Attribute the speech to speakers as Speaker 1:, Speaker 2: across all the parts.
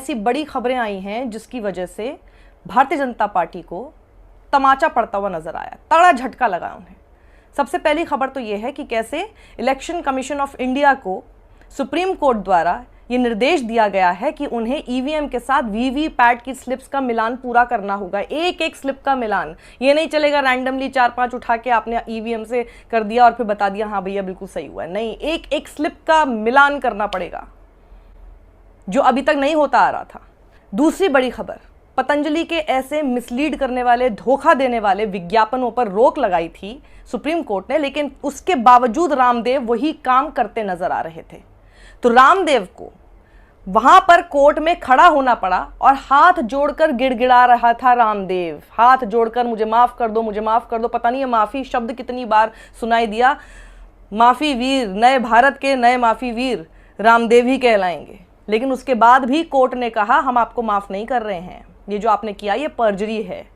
Speaker 1: ऐसी बड़ी खबरें आई हैं जिसकी वजह से भारतीय जनता पार्टी को तमाचा पड़ता हुआ नजर आया, तगड़ा झटका लगा उन्हें। सबसे पहली खबर तो यह है कि कैसे इलेक्शन कमीशन ऑफ इंडिया को सुप्रीम कोर्ट द्वारा ये निर्देश दिया गया है कि उन्हें ईवीएम के साथ वीवीपैट की स्लिप्स का मिलान पूरा करना होगा। एक एक स्लिप का मिलान, ये नहीं चलेगा रैंडमली 4-5 उठा के आपने ईवीएम से कर दिया और फिर बता दिया हाँ भैया बिल्कुल सही हुआ। नहीं, एक एक स्लिप का मिलान करना पड़ेगा, जो अभी तक नहीं होता आ रहा था। दूसरी बड़ी खबर, पतंजलि के ऐसे मिसलीड करने वाले, धोखा देने वाले विज्ञापनों पर रोक लगाई थी सुप्रीम कोर्ट ने, लेकिन उसके बावजूद रामदेव वही काम करते नजर आ रहे थे। तो रामदेव को वहां पर कोर्ट में खड़ा होना पड़ा और हाथ जोड़कर गिड़गिड़ा रहा था रामदेव, हाथ जोड़कर मुझे माफ कर दो, मुझे माफ कर दो। पता नहीं ये माफी शब्द कितनी बार सुनाई दिया। माफी वीर, नए भारत के नए माफी वीर रामदेव ही कहलाएंगे। लेकिन उसके बाद भी कोर्ट ने कहा हम आपको माफ नहीं कर रहे हैं, ये जो आपने किया ये पर्जरी है।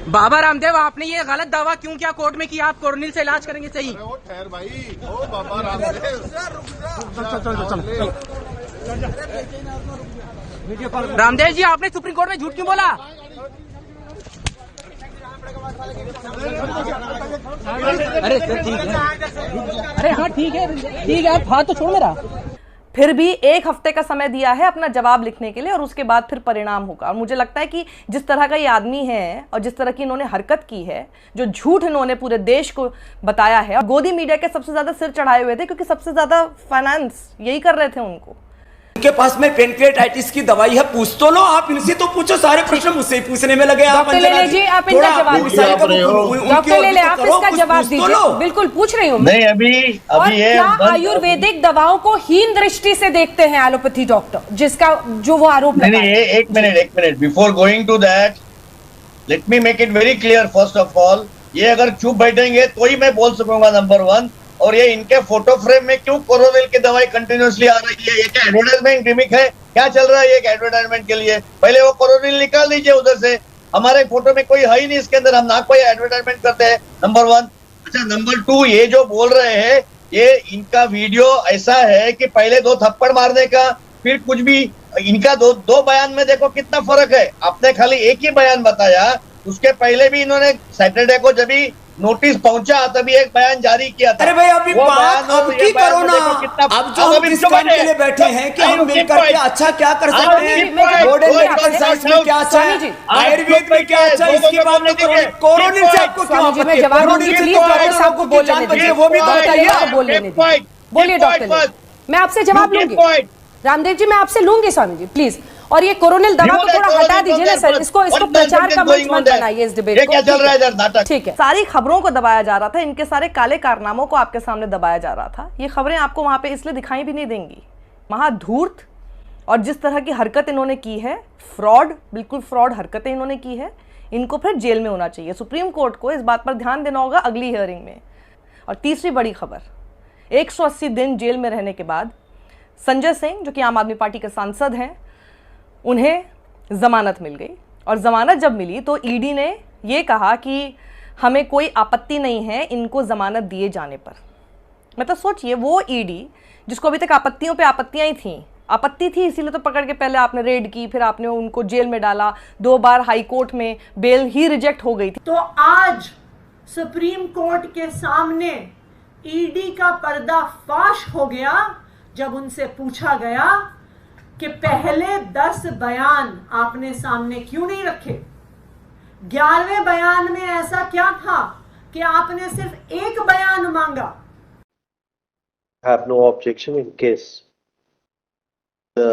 Speaker 2: बाबा रामदेव, आपने ये गलत दावा क्यों किया कोर्ट में कि आप कोरोनिल से इलाज करेंगे? सही
Speaker 3: वो ठहर भाई, ओ बाबा रामदेव,
Speaker 2: रामदेव जी, आपने सुप्रीम कोर्ट में झूठ क्यों बोला? अरे सर ठीक है, अरे हाँ ठीक है, आप हाथ तो छोड़ मेरा।
Speaker 1: फिर भी 1 हफ्ते का समय दिया है अपना जवाब लिखने के लिए और उसके बाद फिर परिणाम होगा। और मुझे लगता है कि जिस तरह का ये आदमी है और जिस तरह की इन्होंने हरकत की है, जो झूठ इन्होंने पूरे देश को बताया है, और गोदी मीडिया के सबसे ज्यादा सिर चढ़ाए हुए थे क्योंकि सबसे ज्यादा फाइनेंस यही कर रहे थे उनको।
Speaker 4: उनके पास में पेनक्रियाटाइटिस की दवाई है, पूछ तो लो, आप इनसे तो पूछो, सारे प्रश्न मुझसे ही पूछने में लगे। आप
Speaker 1: डॉक्टर लेले जी, आप इनका जवाब दीजिए। डॉक्टर लेले, आप इसका जवाब दीजिए। बिल्कुल पूछ रही हूँ
Speaker 5: नहीं, अभी
Speaker 1: और क्या आयुर्वेदिक दवाओं को हीन दृष्टि से देखते हैं एलोपैथी डॉक्टर, जिसका जो वो आरोप
Speaker 5: नहीं, एक minute before going to that let me make it very clear. First of all, ये अगर चुप बैठेंगे तो ही मैं बोल सकूंगा, नंबर 1। और ये इनके फोटो फ्रेम में क्यों कोरोनिल की दवाई कंटिन्यूअसली आ रही है? ये क्या एडवर्टाइजमेंट गिमिक है? क्या चल रहा है एक एडवर्टाइजमेंट के लिए? पहले वो कोरोनिल निकाल दीजिए उधर से, हमारे फोटो में कोई है ही नहीं इसके अंदर, हम ना कोई एडवर्टाइजमेंट करते हैं, नंबर 1। अच्छा, नंबर 2, ये जो बोल रहे हैं, ये इनका वीडियो ऐसा है कि पहले 2 थप्पड़ मारने का, फिर कुछ भी, इनका दो बयान में देखो कितना फर्क है। आपने खाली एक ही बयान बताया, उसके पहले भी इन्होंने सैटरडे को जब भी नोटिस पहुंचा तभी एक बयान जारी किया था।
Speaker 4: अरे भाई अभी बात अब की करो ना, अब जो हम इस काम के लिए बैठे हैं कि हम मिलकर के अच्छा क्या कर सकते हैं, मॉडर्न मेडिकल साइंस में क्या अच्छा है, आयुर्वेद में क्या अच्छा है, इसकी बात नहीं करो। कोरोनिल से आपको क्यों आपत्ति है? डॉक्टर साहब को बोलने दीजिए, वो भी बताइए।
Speaker 1: बोलिए डॉक्टर, मैं आपसे जवाब लूंगी। रामदेव जी, मैं आपसे लूंगी स्वामी जी, प्लीज। और ये कोरोनिल दवा को थोड़ा हटा दीजिए ना सर, इसको प्रचार का मंच मत बनाइए इस डिबेट को।
Speaker 5: क्या चल रहा है इधर नाटक?
Speaker 1: ठीक है, सारी खबरों को दबाया जा रहा था, इनके सारे काले कारनामों को आपके सामने दबाया जा रहा था। ये खबरें आपको वहां पे इसलिए दिखाई भी नहीं देंगी। महाधूर्त और जिस तरह की हरकत इन्होंने की है, फ्रॉड, बिल्कुल फ्रॉड हरकतें इन्होंने की है, इनको फिर जेल में होना चाहिए। सुप्रीम कोर्ट को इस बात पर ध्यान देना होगा अगली हियरिंग में। और तीसरी बड़ी खबर, 180 दिन जेल में रहने के बाद संजय सिंह, जो कि आम आदमी पार्टी के सांसद हैं, उन्हें जमानत मिल गई। और जमानत जब मिली तो ईडी ने यह कहा कि हमें कोई आपत्ति नहीं है इनको जमानत दिए जाने पर। मतलब सोचिए, वो ईडी जिसको अभी तक आपत्तियों पे आपत्तियां ही थी, आपत्ति थी इसीलिए तो पकड़ के पहले आपने रेड की, फिर आपने उनको जेल में डाला, 2 बार हाई कोर्ट में बेल ही रिजेक्ट हो गई थी।
Speaker 6: तो आज सुप्रीम कोर्ट के सामने ईडी का पर्दाफाश हो गया जब उनसे पूछा गया कि पहले 10 बयान आपने सामने क्यों नहीं रखे? 11वें बयान में ऐसा क्या था कि आपने सिर्फ एक बयान मांगा?
Speaker 7: Have no objection in case the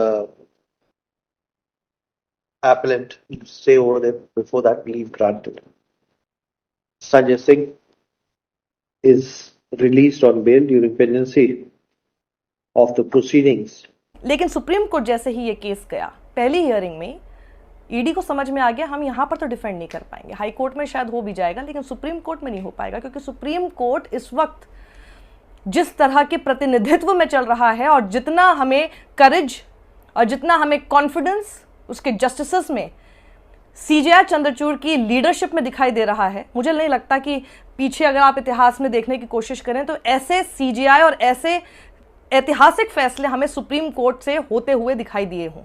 Speaker 7: appellant say over there before that leave granted. Sanjay Singh is released on bail during pendency of the proceedings.
Speaker 1: लेकिन सुप्रीम कोर्ट जैसे ही ये केस गया, पहली हियरिंग में ईडी को समझ में आ गया हम यहां पर तो डिफेंड नहीं कर पाएंगे। हाई कोर्ट में शायद हो भी जाएगा लेकिन सुप्रीम कोर्ट में नहीं हो पाएगा, क्योंकि सुप्रीम कोर्ट इस वक्त जिस तरह के प्रतिनिधित्व में चल रहा है और जितना हमें करेज और जितना हमें कॉन्फिडेंस उसके जस्टिसेस में सीजेआई चंद्रचूड़ की लीडरशिप में दिखाई दे रहा है, मुझे नहीं लगता कि पीछे अगर आप इतिहास में देखने की कोशिश करें तो ऐसे सीजेआई और ऐसे ऐतिहासिक फैसले हमें सुप्रीम कोर्ट से होते हुए दिखाई दिए हों।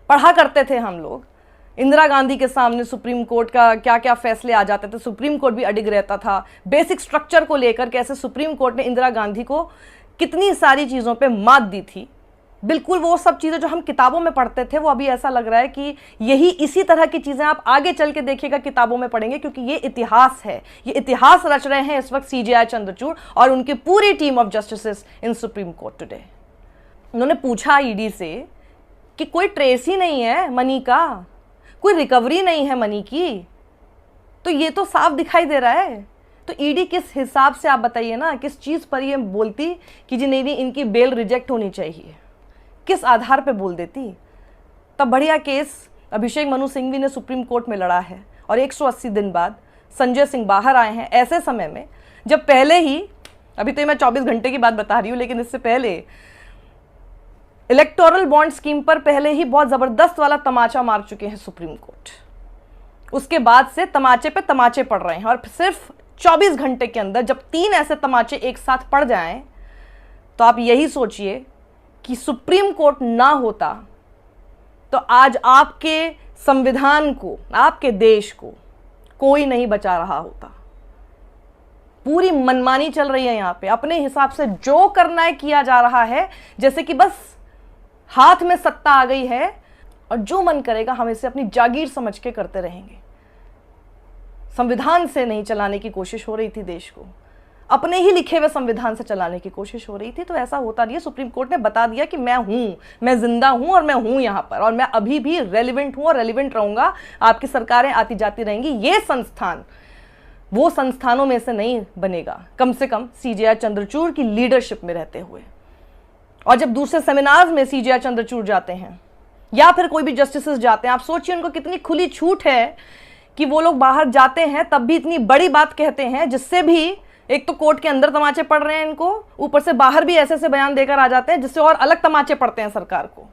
Speaker 1: पढ़ा करते थे हम लोग, इंदिरा गांधी के सामने सुप्रीम कोर्ट का क्या क्या फैसले आ जाते थे, सुप्रीम कोर्ट भी अडिग रहता था बेसिक स्ट्रक्चर को लेकर, कैसे सुप्रीम कोर्ट ने इंदिरा गांधी को कितनी सारी चीज़ों पे मात दी थी। बिल्कुल वो सब चीज़ें जो हम किताबों में पढ़ते थे, वो अभी ऐसा लग रहा है कि यही इसी तरह की चीज़ें आप आगे चल के देखिएगा किताबों में पढ़ेंगे, क्योंकि ये इतिहास है, ये इतिहास रच रहे हैं इस वक्त CJI चंद्रचूड़ और उनकी पूरी team of justices in supreme court today. उन्होंने पूछा ED से कि कोई ट्रेस ही नहीं है मनी का, कोई रिकवरी नहीं है मनी की, तो ये तो साफ दिखाई दे रहा है। तो ED किस हिसाब से, आप बताइए ना, किस चीज़ पर ये बोलती कि जी नहीं इनकी बेल रिजेक्ट होनी चाहिए, किस आधार पे बोल देती? तब बढ़िया केस अभिषेक मनु सिंघवी ने सुप्रीम कोर्ट में लड़ा है और 180 दिन बाद संजय सिंह बाहर आए हैं, ऐसे समय में जब पहले ही, अभी तो मैं 24 घंटे की बात बता रही हूँ, लेकिन इससे पहले इलेक्टोरल बॉन्ड स्कीम पर पहले ही बहुत ज़बरदस्त वाला तमाचा मार चुके हैं सुप्रीम कोर्ट। उसके बाद से तमाचे पे तमाचे पड़ रहे हैं और सिर्फ 24 घंटे के अंदर जब 3 ऐसे तमाचे एक साथ पड़ जाएं, तो आप यही सोचिए कि सुप्रीम कोर्ट ना होता तो आज आपके संविधान को, आपके देश को कोई नहीं बचा रहा होता। पूरी मनमानी चल रही है यहाँ पे, अपने हिसाब से जो करना है किया जा रहा है, जैसे कि बस हाथ में सत्ता आ गई है और जो मन करेगा हम इसे अपनी जागीर समझ के करते रहेंगे। संविधान से नहीं चलाने की कोशिश हो रही थी देश को, अपने ही लिखे हुए संविधान से चलाने की कोशिश हो रही थी। तो ऐसा होता नहीं है। सुप्रीम कोर्ट ने बता दिया कि मैं हूं, मैं जिंदा हूं और मैं हूं यहाँ पर, और मैं अभी भी रेलिवेंट हूं और रेलिवेंट रहूंगा। आपकी सरकारें आती जाती रहेंगी, ये संस्थान वो संस्थानों में से नहीं बनेगा, कम से कम CJI चंद्रचूड़ की लीडरशिप में रहते हुए। और जब दूसरे सेमिनार्स में CJI चंद्रचूड़ जाते हैं या फिर कोई भी जस्टिसेस जाते हैं, आप सोचिए उनको कितनी खुली छूट है कि वो लोग बाहर जाते हैं तब भी इतनी बड़ी बात कहते हैं, जिससे भी एक तो कोर्ट के अंदर तमाचे पड़ रहे हैं इनको, ऊपर से बाहर भी ऐसे ऐसे बयान देकर आ जाते हैं जिससे और अलग तमाचे पड़ते हैं सरकार को।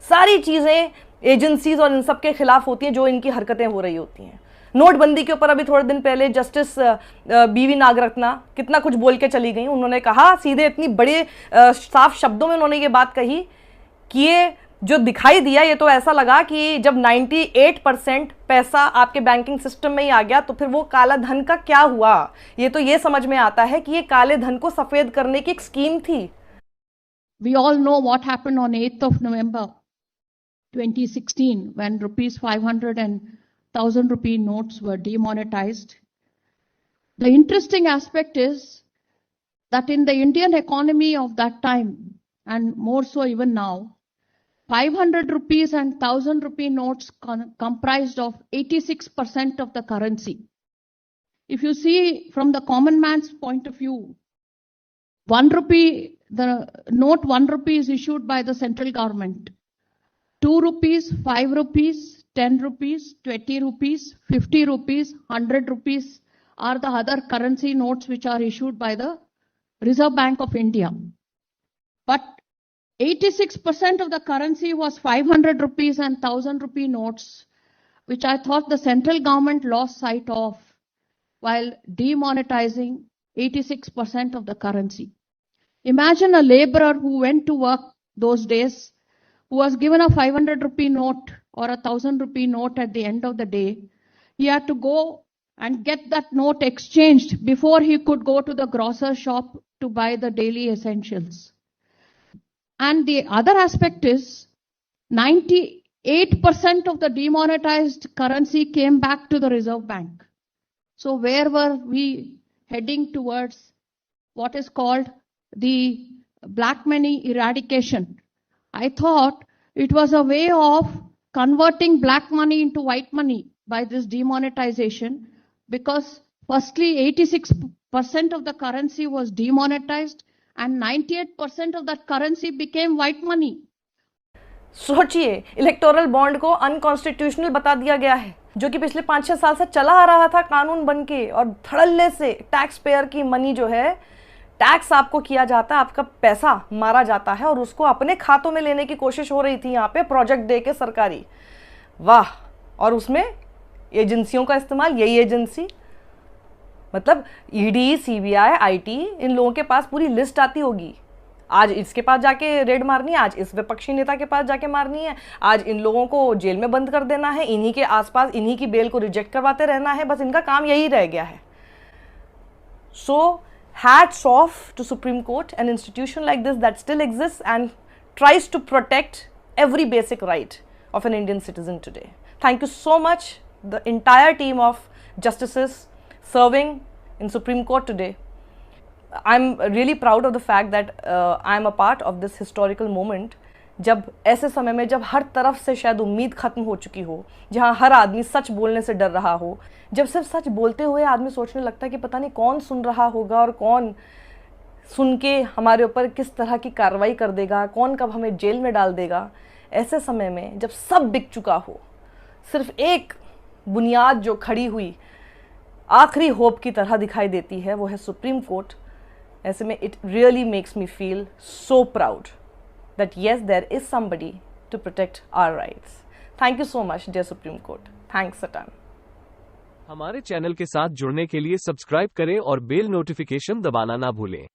Speaker 1: सारी चीज़ें एजेंसीज और इन सब के खिलाफ होती हैं जो इनकी हरकतें हो रही होती हैं। नोटबंदी के ऊपर अभी थोड़े दिन पहले जस्टिस BV नागरत्ना कितना कुछ बोल के चली गई। उन्होंने कहा सीधे, इतनी बड़े साफ शब्दों में उन्होंने ये बात कही कि ये जो दिखाई दिया, ये तो ऐसा लगा कि जब 98% पैसा आपके बैंकिंग सिस्टम में ही आ गया तो फिर वो काला धन का क्या हुआ। ये तो ये समझ में आता है कि ये काले धन को सफेद करने की एक स्कीम थी।
Speaker 8: We all know what happened on 8th of November 2016 when rupees 500 and 1000 rupee notes were demonetized. The interesting aspect is that in the Indian economy of that time, and more so even now, 500 rupees and 1000 rupee notes comprised of 86% of the currency. If you see from the common man's point of view, 1 rupee, the note 1 rupee is issued by the central government. 2 rupees, 5 rupees, 10 rupees, 20 rupees, 50 rupees, 100 rupees are the other currency notes which are issued by the Reserve Bank of India. But 86% of the currency was 500 rupees and 1000 rupee notes, which I thought the central government lost sight of while demonetizing 86% of the currency. Imagine a laborer who went to work those days, who was given a 500 rupee note or a 1000 rupee note at the end of the day. He had to go and get that note exchanged before he could go to the grocer's shop to buy the daily essentials. And the other aspect is 98% of the demonetized currency came back to the Reserve Bank. So where were we heading towards what is called the black money eradication? I thought it was a way of converting black money into white money by this demonetization, because firstly 86% of the currency was demonetized and 98% of that currency became white money.
Speaker 1: सोचिए, electoral bond को unconstitutional बता दिया गया है, जो कि पिछले 5-6 साल से चला आ रहा था कानून बनके, और धड़ल्ले से टैक्स पेयर की मनी जो है, टैक्स आपको किया जाता है, आपका पैसा मारा जाता है और उसको अपने खातों में लेने की कोशिश हो रही थी यहाँ पे प्रोजेक्ट दे के सरकारी। वाह! और उसमें एजेंसियों का इस्तेमाल, यही एजेंसी मतलब ED, CBI, IT, इन लोगों के पास पूरी लिस्ट आती होगी। आज इसके पास जाके रेड मारनी है, आज इस विपक्षी नेता के पास जाके मारनी है, आज इन लोगों को जेल में बंद कर देना है, इन्हीं के आसपास इन्हीं की बेल को रिजेक्ट करवाते रहना है, बस इनका काम यही रह गया है. So hats off to Supreme Court, an institution like this that still exists and tries to protect every basic right of an Indian citizen today. Thank you so much, the entire team of justices serving in Supreme Court today. I'm really proud of the fact that I'm a part of this historical moment. जब ऐसे समय में जब हर तरफ से शायद उम्मीद खत्म हो चुकी हो, जहाँ हर आदमी सच बोलने से डर रहा हो, जब सिर्फ सच बोलते हुए आदमी सोचने लगता है कि पता नहीं कौन सुन रहा होगा और कौन सुन के हमारे ऊपर किस तरह की कार्रवाई कर देगा, कौन कब हमें जेल में डाल देगा, ऐसे समय में जब सब बिक चुका हो, सिर्फ एक बुनियाद जो खड़ी हुई आखिरी होप की तरह दिखाई देती है, वो है सुप्रीम कोर्ट. ऐसे में it really makes me feel so proud that yes, there is somebody to protect our rights. Thank you so much, dear Supreme Court. Thanks a ton.
Speaker 9: हमारे चैनल के साथ जुड़ने के लिए सब्सक्राइब करें और बेल नोटिफिकेशन दबाना ना भूलें.